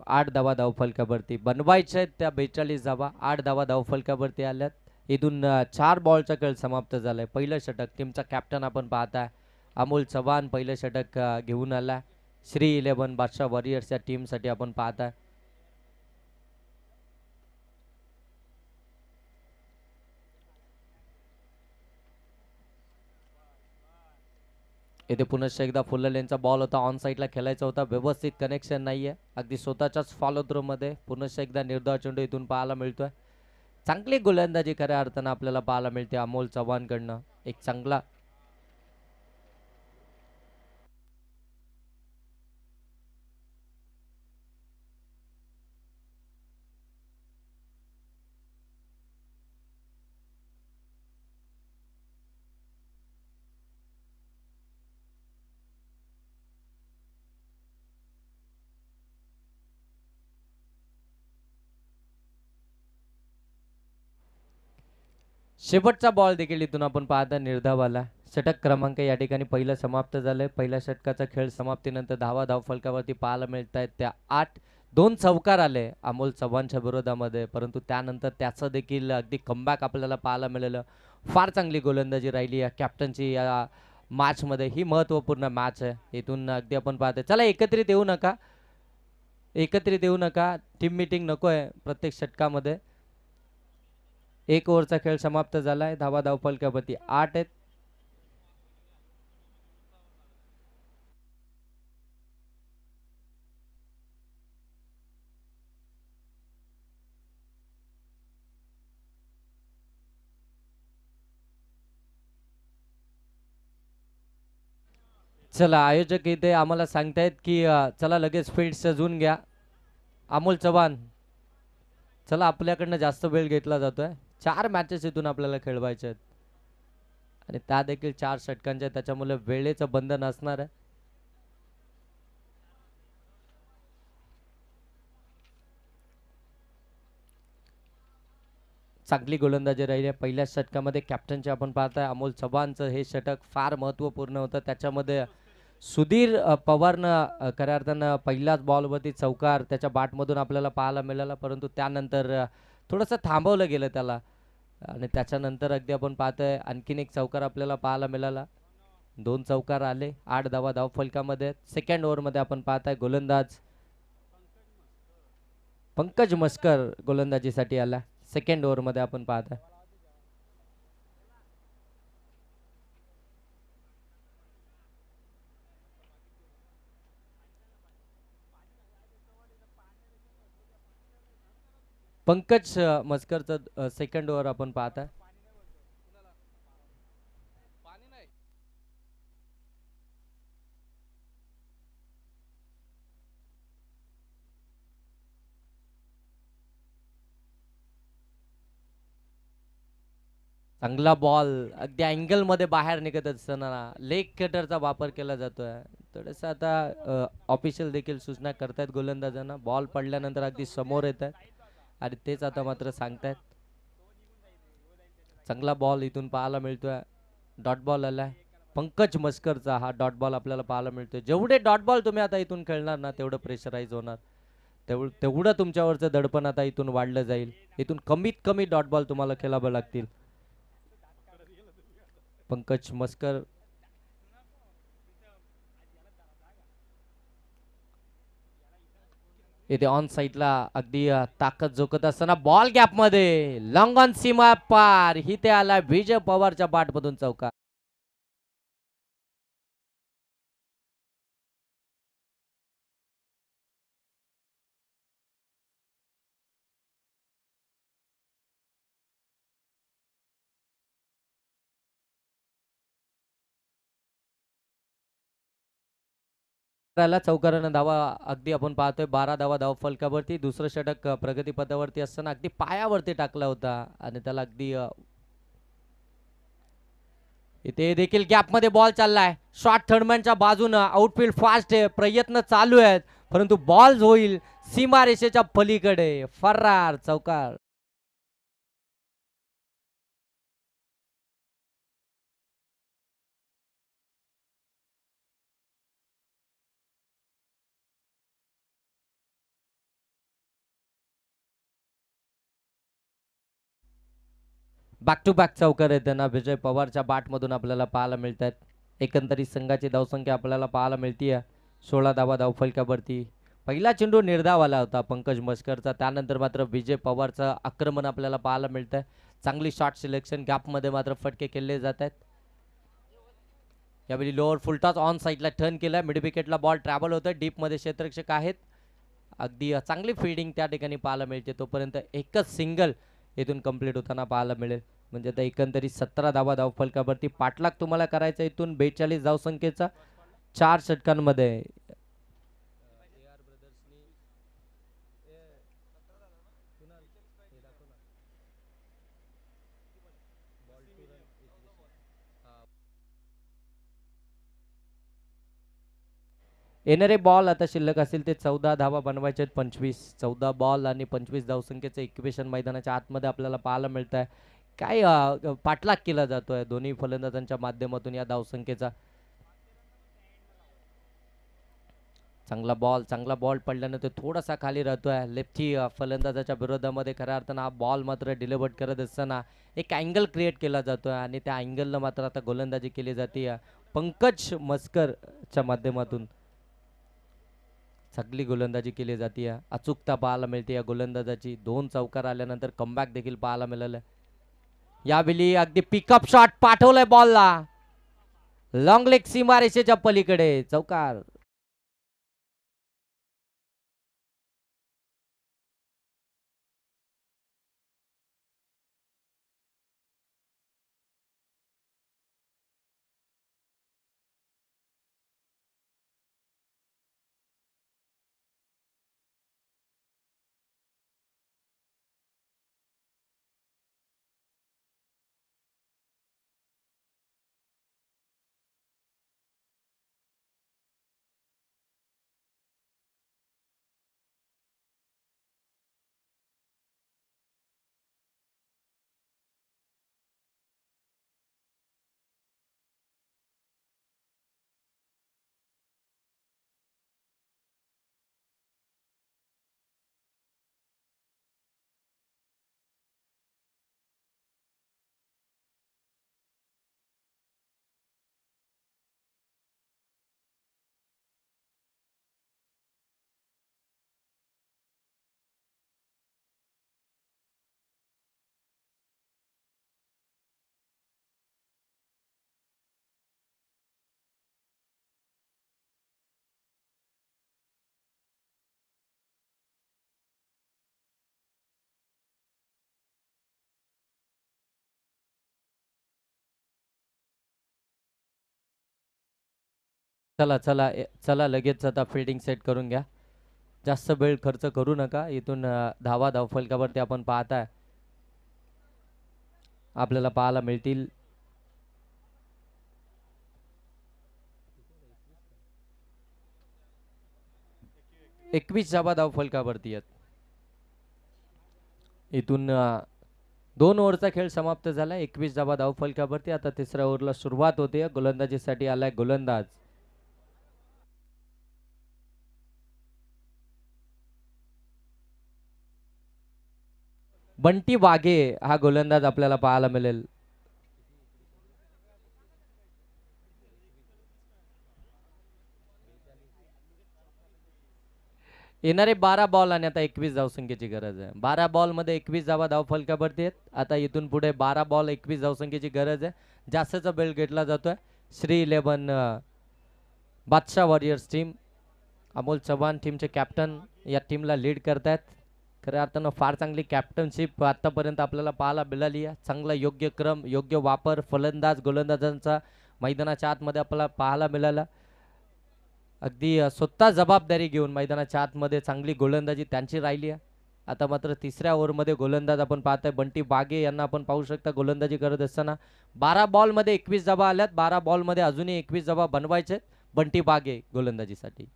Speaker 2: आठ धावा धावफलकावरती बनवायच्या आहेत त्या 42 धावा. 8 धावा धावफलकावरती आल्यात. इथून 4 बॉलचा खेळ समाप्त झालाय. पहिलं षटक टीमचा कॅप्टन आपण पाहताय अमोल चव्हाण पहिलं षटक घेऊन आला. श्री 11 बादशाह वॉरियर्स या टीमसाठी आपण पाहताय. इथे पुनश्च एकदा फुललेंचा बॉल होता. ऑन साईडला खेळायचा होता. व्यवस्थित कनेक्शन नाहीये. अगदी स्वतःच्याच फॉलो थ्रो मध्ये पुनश्च एकदा निर्धाव चेंडू इथून पाहायला मिळतोय. चांगली गोलंदाजी खऱ्या अर्थानं आपल्याला पाहायला मिळते अमोल चव्हाणकडनं. एक चांगला शेवटचा बॉल देखील इथून आपण पाहता निर्धावाला. षटक क्रमांक या ठिकाणी पहिलं समाप्त झालंय. पहिल्या षटकाचा खेळ समाप्तीनंतर धावा धावफलकावरती पाहायला मिळत आहेत त्या 8. 2 चौकार आले अमोल चव्हाणच्या विरोधामध्ये, परंतु त्यानंतर त्याचं देखील अगदी कमबॅक आपल्याला पाहायला मिळालं. फार चांगली गोलंदाजी राहिली या कॅप्टनची या मॅच मध्ये. ही महत्वपूर्ण मॅच आहे. इथून अगदी आपण पाहतोय. चला एकत्रित येऊ नका, एकत्रित येऊ नका. टीम मीटिंग नको आहे प्रत्येक षटकामध्ये. 1 ओव्हरचा खेळ समाप्त झालाय. धावा धावफलकावरती 8 आहेत. चला आयोजक इथे आम्हाला सांगतायत की चला लगेच फील्ड सजवून घ्या. अमोल चव्हाण, चला आपल्याकडनं जास्त वेळ घेतला जातोय. 4 मॅचेस इथून आपल्याला खेळवायचे आहेत आणि त्या देखील 4 षटकांच्या. त्याच्यामुळे वेळेचं बंधन असणार आहे. चांगली गोलंदाजी राहिली आहे पहिल्या षटकामध्ये कॅप्टनचे. आपण पाहताय अमोल चव्हाणचं हे षटक फार महत्वपूर्ण होतं. त्याच्यामध्ये सुधीर पवारनं खऱ्या अर्थानं पहिल्याच बॉलवरती चौकार त्याच्या बॅटमधून आपल्याला पाहायला मिळाला, परंतु त्यानंतर थोडंसं थांबवलं गेलं त्याला आणि त्याच्यानंतर अगदी आपण पाहतोय आणखीन एक चौकार आपल्याला पाहायला मिळाला. 2 चौकार आले. 8 धावा धावफलकामध्ये. सेकंड ओव्हरमध्ये आपण पाहताय गोलंदाज पंकज मस्कर गोलंदाजीसाठी आला. सेकंड ओव्हरमध्ये आपण पाहताय. पंकज मस्करचं सेकंड ओव्हर आपण पाहताय. चांगला बॉल अगदी अँगल मध्ये बाहेर निघत असताना लेग कटरचा वापर केला जातोय. थोडंसं आता ऑफिशियल देखील सूचना करतायत गोलंदाजांना. बॉल पडल्यानंतर अगदी समोर येत आहेत आणि तेच आता मात्र सांगतायत. चांगला बॉल इथून पाहायला मिळतोय. डॉट बॉल आलाय पंकज मस्करचा. हा डॉट बॉल आपल्याला पाहायला मिळतोय. जेवढे डॉट बॉल तुम्ही आता इथून खेळणार ना तेवढं प्रेशराईज होणार, तेवढं तुमच्यावरचं दडपण आता इथून वाढलं जाईल. इथून कमीत कमी डॉट बॉल तुम्हाला खेळावे लागतील. पंकज मस्कर इथे ऑन साईडला अगदी ताकद झोकत असताना बॉल गॅप मध्ये लॉंग ऑन सीमा पार. इथे आला विजय पवारच्या बॅटमधून चौकार. राहिला चौकारानं धावा अगदी आपण पाहतोय 12 धावा धाव फलकावरती. दुसरं षटक प्रगतीपथावरती असताना अगदी पायावरती टाकला होता आणि त्याला अगदी इथे देखील गॅपमध्ये बॉल चाललाय. शॉर्ट थर्डमॅनच्या बाजूनं आउटफील्ड फास्ट आहे, प्रयत्न चालू आहेत, परंतु बॉल होईल सीमारेषेच्या पलीकडे. फरार चौकार. बॅक टू बॅक चौकार आहेत त्यांना विजय पवारच्या बॅटमधून आपल्याला पाहायला मिळत आहेत. एकंदरीत संघाची धावसंख्या आपल्याला पाहायला मिळतीये 16 धावा धाव फलकावरती. पहिला चेंडू निर्धाव आला होता पंकज मस्करचा, त्यानंतर मात्र विजय पवारचं आक्रमण आपल्याला पाहायला मिळतंय. चांगली शॉट सिलेक्शन, गॅपमध्ये मात्र फटके खेळले जात आहेत. यावेळी लोअर फुलटॉस ऑन साईडला टर्न केलाय. मिड विकेटला बॉल ट्रॅव्हल होतोय, डीपमध्ये क्षेत्ररक्षक आहेत. अगदी चांगली फिल्डिंग त्या ठिकाणी पाहायला मिळते. तोपर्यंत एकच सिंगल इथून कंप्लीट होताना पाहायला मिळेल. म्हणजे आता एकंदरीत 17 धावा धाव फलकावरती. पाठलाग तुम्हाला करायचा इथून 42 धावसंख्येचा 4 षटकांमध्ये. येणारे बॉल आता शिल्लक असतील ते 14 धावा बनवायचे आहेत. 14 बॉल आणि 25 धावसंख्येचं इक्वेशन मैदानाच्या आतमध्ये आपल्याला पाहायला मिळत आहे. काय पाठलाग केला जातोय दोन्ही फलंदाजांच्या माध्यमातून या धावसंख्येचा. चांगला बॉल पडल्यानंतर थोडासा खाली राहतोय लेफ्टी फलंदाजाच्या विरोधामध्ये. खऱ्या अर्थानं हा बॉल मात्र डिलिव्हर करत असताना एक अँगल क्रिएट केला जातोय आणि त्या अँगलला मात्र आता गोलंदाजी केली जाते पंकज मस्करच्या माध्यमातून. चांगली गोलंदाजी केली जाते, अचूकता पाहायला मिळते या गोलंदाजाची. 2 चौकार आल्यानंतर कमबॅक देखील पाहायला मिळालं. यावेळी अगदी पिकअप शॉट पाठवलाय बॉलला, लॉंग लेग सीमारेषेच्या पलीकडे चौकार. चला लगेच आता फिल्डिंग सेट करून घ्या. जास्त वेळ खर्च करू नका. इथून धावा धावफलकावरती आपण पाहताय आपल्याला पाहायला मिळतील 21 धावा धावफलकावरती आहेत. इथून 2 ओव्हरचा खेळ समाप्त झाला. 21 धावा धावफलकावरती. आता तिसऱ्या ओव्हरला सुरुवात होते. गोलंदाजीसाठी आलाय गोलंदाज बंटी वाघे. हा गोलंदाज आपल्याला पाहायला मिळेल. येणारे 12 बॉल आणि आता 21 धावसंख्येची गरज आहे. 12 बॉल मध्ये 21 धावा धावफलकावरती आहेत. आता इथून पुढे 12 बॉल 21 धावसंख्येची गरज आहे. जास्तचा बेल घेतला जातोय. श्री 11 बादशाह वॉरियर्स टीम, अमोल चव्हाण टीमचे कॅप्टन या टीमला लीड करतायत. खऱ्या अर्थानं फार चांगली कॅप्टनशिप आतापर्यंत आपल्याला पाहायला मिळाली आहे. चांगला योग्य क्रम, योग्य वापर फलंदाज गोलंदाजांचा मैदानाच्या आतमध्ये आपल्याला पाहायला मिळाला. अगदी स्वतः जबाबदारी घेऊन मैदानाच्या आतमध्ये चांगली गोलंदाजी त्यांची राहिली आहे. आता मात्र तिसऱ्या ओव्हरमध्ये गोलंदाज आपण पाहतोय बंटी बागे यांना आपण पाहू शकता गोलंदाजी करत असताना 12 बॉलमध्ये 21 धावा आल्यात. 12 बॉलमध्ये अजूनही 21 धावा बनवायचे बंटी बागे गोलंदाजीसाठी.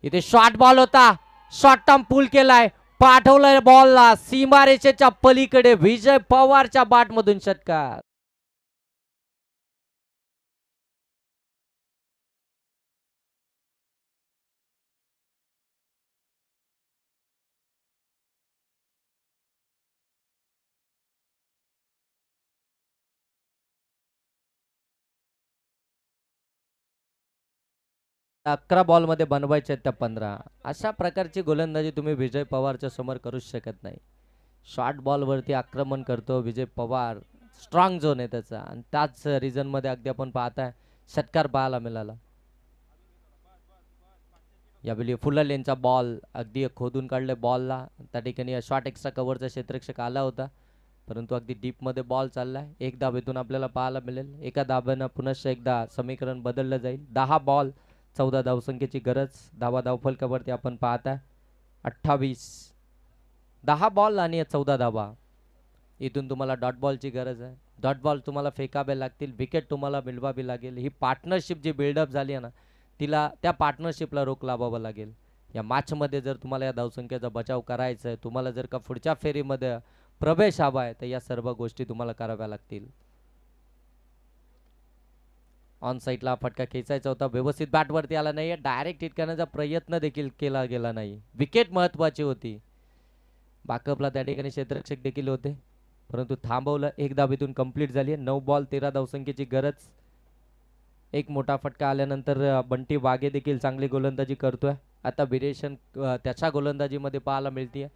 Speaker 2: इथे शॉर्ट बॉल होता, शॉर्ट टर्म पूल केलाय, पाठवलंय बॉलला सीमारेषेच्या पलीकडे. विजय पवारच्या बॅटमधून षटकार. अकरा बॉलमध्ये बनवायचे आहेत त्या 15. अशा प्रकारची गोलंदाजी तुम्ही विजय पवारच्या समोर करूच शकत नाही. शॉर्ट बॉलवरती आक्रमण करतो विजय पवार. स्ट्रॉंग झोन आहे त्याचा आणि त्याच रिझनमध्ये अगदी आपण पाहताय षटकार पाहायला मिळाला. यावेळी फुल लेनचा बॉल अगदी खोदून काढले बॉलला. त्या ठिकाणी शॉर्ट एक्स्ट्रा कव्हरचा क्षेत्ररक्षक आला होता, परंतु अगदी डीपमध्ये बॉल चाललाय. एक धावेतून आपल्याला पाहायला मिळेल. एका धाब्यानं पुनश्च एकदा समीकरण बदललं जाईल. 10 बॉल 14 धावसंख्येची गरज. धावफलकावरती आपण पाहताय 28. 10 बॉल आणि 14 धावा. इथून तुम्हाला डॉट बॉलची गरज आहे. डॉट बॉल तुम्हाला फेकावे लागतील, विकेट तुम्हाला मिळवावी लागेल. ही पार्टनरशिप जी बिल्डअप झाली आहे ना, तिला त्या पार्टनरशिपला रोख लावावं लागेल. या मॅचमध्ये जर तुम्हाला या धावसंख्येचा बचाव करायचा आहे, तुम्हाला जर का पुढच्या फेरीमध्ये प्रवेश हवा आहे, तर या सर्व गोष्टी तुम्हाला कराव्या लागतील. ऑन साईडला फटका खेचायचा होता, व्यवस्थित बॅटवरती आला नाही. डायरेक्ट हिट करण्याचा प्रयत्न देखील केला गेला नाही. विकेट महत्वाची होती. बॅकअपला त्या ठिकाणी क्षेत्ररक्षक देखील होते, परंतु थांबवलं. एक धावेतून कंप्लीट झाली आहे. 9 बॉल 13 धावसंख्येची गरज. एक मोठा फटका आल्यानंतर बंटी बागे देखील चांगली गोलंदाजी करतोय. आता व्हेरिएशन त्याच्या गोलंदाजीमध्ये पाहायला मिळते.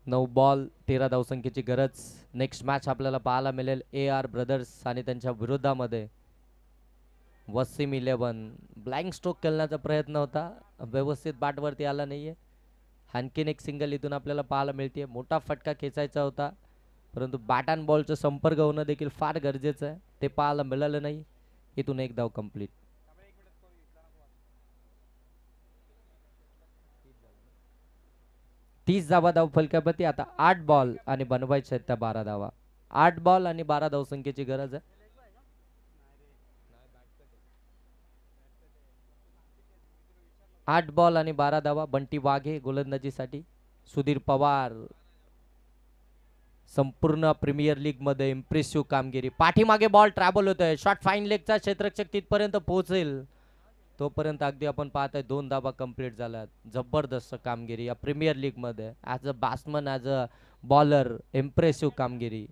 Speaker 2: 9 बॉल 13 धावसंख्येची गरज. नेक्स्ट मॅच आपल्याला पाहायला मिळेल AR ब्रदर्स आणि त्यांच्या विरोधामध्ये वसीम 11. ब्लँक स्ट्रोक खेळण्याचा प्रयत्न होता, व्यवस्थित बॅटवरती आला नाहीये. आणखीन एक सिंगल इथून आपल्याला पाहायला मिळते. मोठा फटका खेचायचा होता, परंतु बॅट अँड बॉलचं संपर्क होणं देखील फार गरजेचं आहे. ते पाहायला मिळालं नाही. इथून एक धाव कंप्लीट. 30 धावा धाव फलकापती. आता 8 बॉल आणि बनवायचे आहेत त्या 12 धावा. 8 बॉल आणि 12 धावसंख्येची गरज आहे. 8 बॉल आणि 12 धावा. बंटी वाघे गोलंदाजीसाठी. सुधीर पवार संपूर्ण प्रीमियर लीग मध्ये इम्प्रेसिव्ह कामगिरी. पाठीमागे बॉल ट्रॅव्हल होतोय. शॉट फाईन लेगचा क्षेत्ररक्षक तिथपर्यंत पोहोचेल तोपर्यंत अगदी आपण पाहतोय 2 धावा कंप्लीट झाल्यात. जबरदस्त कामगिरी या प्रीमियर लीग मध्ये. As a batsman, as a bowler, impressive कामगिरी.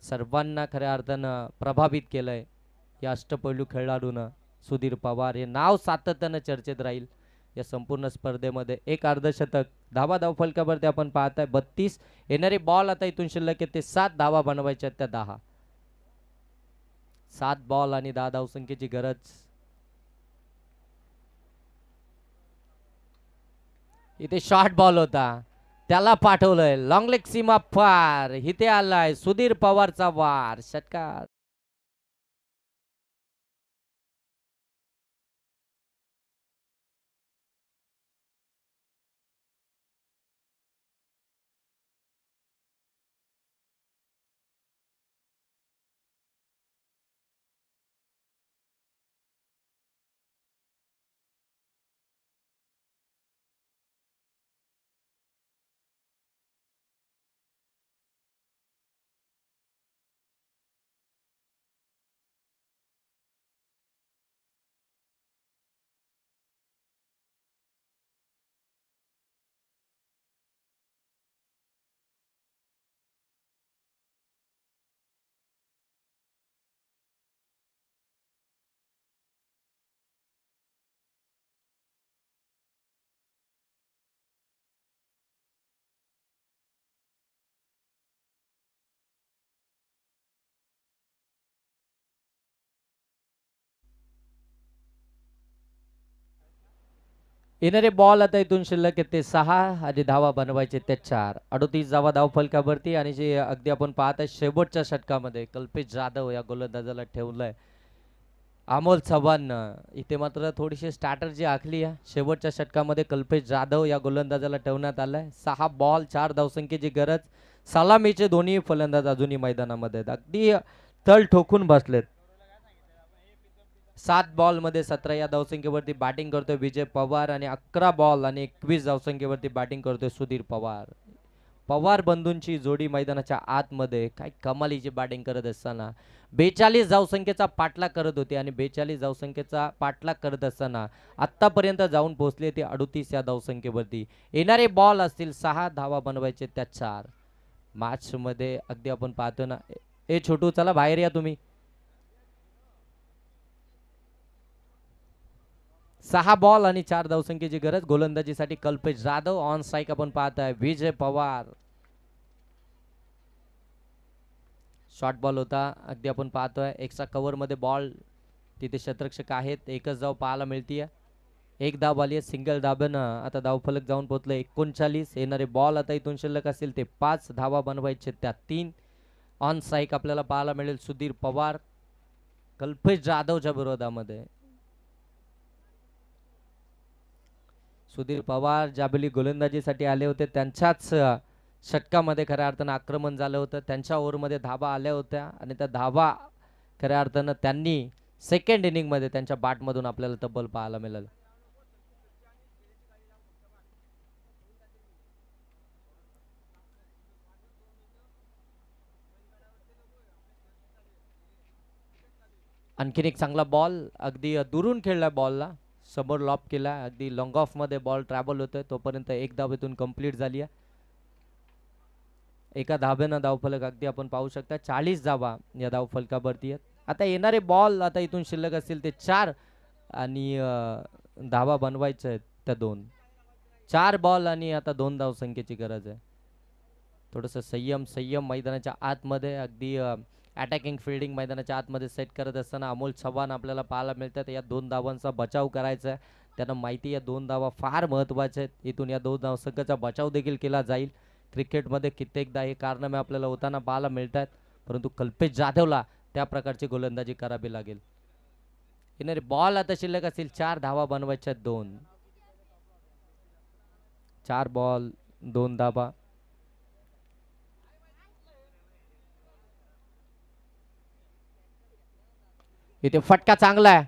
Speaker 2: सर्वांना खऱ्या अर्थानं प्रभावित केलंय या अष्टपैलू खेळाडूनं. सुधीर पवार हे नाव सातत्यानं चर्चेत राहील या संपूर्ण स्पर्धेमध्ये. एक अर्धशतक. धावा धाव फलकावरती आपण पाहताय 32. येणारे बॉल आता इथून शिल्लक आहे ते 7 धावा बनवायच्या त्या 10. 7 बॉल आणि 10 धावसंख्येची गरज. इथे शॉर्ट बॉल होता, त्याला पाठवलंय लॉंग लेग सीमा फार. इथे आलाय सुधीर पवारचा वार. षटकार. येणारे बॉल आता इथून शिल्लक आहेत ते 6 आणि धावा बनवायचे ते 4. 38 धावा धाव फलकावरती आणि जे अगदी आपण पाहत आहे शेवटच्या षटकामध्ये कल्पेश जाधव या गोलंदाजाला ठेवलंय. अमोल चव्हाण इथे मात्र थोडीशी स्ट्रॅटर्जी आखली आहे. शेवटच्या षटकामध्ये कल्पेश जाधव या गोलंदाजाला ठेवण्यात आलाय. 6 बॉल 4 धावसंख्येची गरज. सलामीचे दोन्ही फलंदाज अजूनही मैदानामध्ये आहेत. अगदी तळ ठोकून बसलेत. 7 बॉल मध्ये 17 या धावसंख्येवरती बॅटिंग करतोय विजय पवार आणि 11 बॉल आणि 21 धावसंख्येवरती बॅटिंग करतोय सुधीर पवार. पवार बंधूंची जोडी मैदानाच्या आतमध्ये काय कमालीची बॅटिंग करत असताना 42 धावसंख्येचा पाठलाग करत होते आणि 42 धावसंख्येचा पाठलाग करत असताना आतापर्यंत जाऊन पोहोचले ते 38 या धावसंख्येवरती. येणारे बॉल असतील 6 धावा बनवायचे त्या 4. मॅच मध्ये अगदी आपण पाहतो ना, ए छोटू चला बाहेर या तुम्ही. 6 बॉल आणि 4 धावसंख्येची गरज. गोलंदाजीसाठी कल्पेश जाधव. ऑन स्ट्राईक आपण पाहताय विजय पवार. शॉर्ट बॉल होता अगदी आपण पाहतोय. एक्स्ट्रा कव्हर मध्ये बॉल तिथे शतरक्षक आहेत. एकच धाव पाहायला मिळतीये. एक धाव आली आहे. सिंगल धाब्यानं आता धावफलक जाऊन पोहोचले 39. येणारे बॉल आता इथून शिल्लक असतील ते 5 धावा बनवायचे त्या 3. ऑन स्ट्राईक आपल्याला पाहायला मिळेल सुधीर पवार कल्पेश जाधवच्या विरोधामध्ये. सुधीर पवार ज्यावेळी गोलंदाजीसाठी आले होते त्यांच्याच षटकामध्ये खऱ्या अर्थानं आक्रमण झालं होतं. त्यांच्या ओव्हरमध्ये धावा आल्या होत्या आणि त्या धावा खऱ्या अर्थानं त्यांनी सेकंड इनिंगमध्ये त्यांच्या बॅटमधून आपल्याला तब्बल पाहायला मिळालं. आणखीन एक चांगला बॉल अगदी दुरून खेळला बॉलला. समोर लॉप केला. अगदी लॉंग ऑफ मध्ये बॉल ट्रॅव्हल होतोय तोपर्यंत एक धाव इथून कंप्लीट झाली आहे. एका धाब्यानं धावफलक अगदी आपण पाहू शकता 40 धावा या धावफलकावरती आहेत. आता येणारे बॉल आता इथून शिल्लक असतील ते 4 आणि धावा बनवायच्या आहेत त्या 2. 4 बॉल आणि आता 2 धावसंख्येची गरज आहे. थोडंसं संयम मैदानाच्या आतमध्ये अगदी अटॅकिंग फिल्डिंग मैदानाच्या आतमध्ये सेट करत असताना अमोल चव्हाण आपल्याला पाहायला मिळतात. या 2 धावांचा बचाव करायचा आहे. त्यांना माहिती या 2 धावा फार महत्त्वाच्या आहेत. इथून या 2 धावसंख्येचा बचाव देखील केला जाईल. क्रिकेटमध्ये कित्येकदा हे कारनामे आपल्याला होताना पाहायला मिळतात परंतु कल्पेश जाधवला त्या प्रकारची गोलंदाजी करावी लागेल. येणारे बॉल आता शिल्लक असतील 4 धावा बनवायच्या 2. 4 बॉल 2 धावा. इथे फटका चांगला आहे.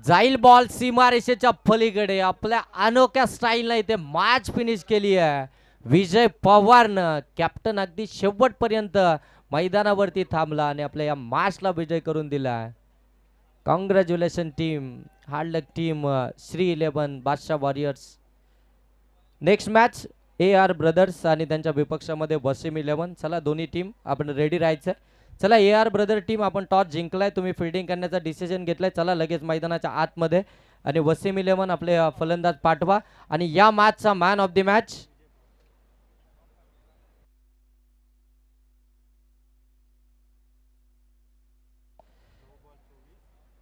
Speaker 2: जाईल बॉल सीमारेषेच्या पलीकडे. आपल्या अनोख्या स्टाईलने इथे मॅच फिनिश केली आहे विजय पवारनं. कॅप्टन अगदी शेवटपर्यंत मैदानावरती थांबला आणि आपल्या या मॅचला विजय करून दिला. Congratulation team. हार्ड लक टीम श्री 11 बादशाह warriors. Next match AR brothers आणि त्यांच्या विपक्षामध्ये वसीम 11. चला दोन्ही टीम आपण रेडी राहायचं. चला AR ब्रदर टीम आपण टॉस जिंकलाय. तुम्ही फिल्डिंग करण्याचा डिसिजन घेतलाय. चला लगेच मैदानाच्या आतमध्ये आणि वसीम 11 आपले फलंदाज पाठवा आणि या मॅचचा man of the match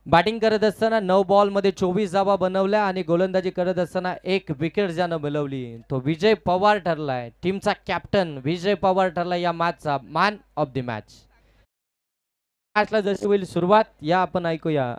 Speaker 2: batting करत असताना 9 बॉल मध्ये 24 धावा बनवल्या आणि गोलंदाजी करत असताना 1 विकेट ज्यानं मिळवली तो विजय पवार ठरलाय. टीमचा कॅप्टन विजय पवार ठरला या मॅचचा मॅन ऑफ द मॅच. मॅचला जशी होईल सुरुवात या आपण ऐकूया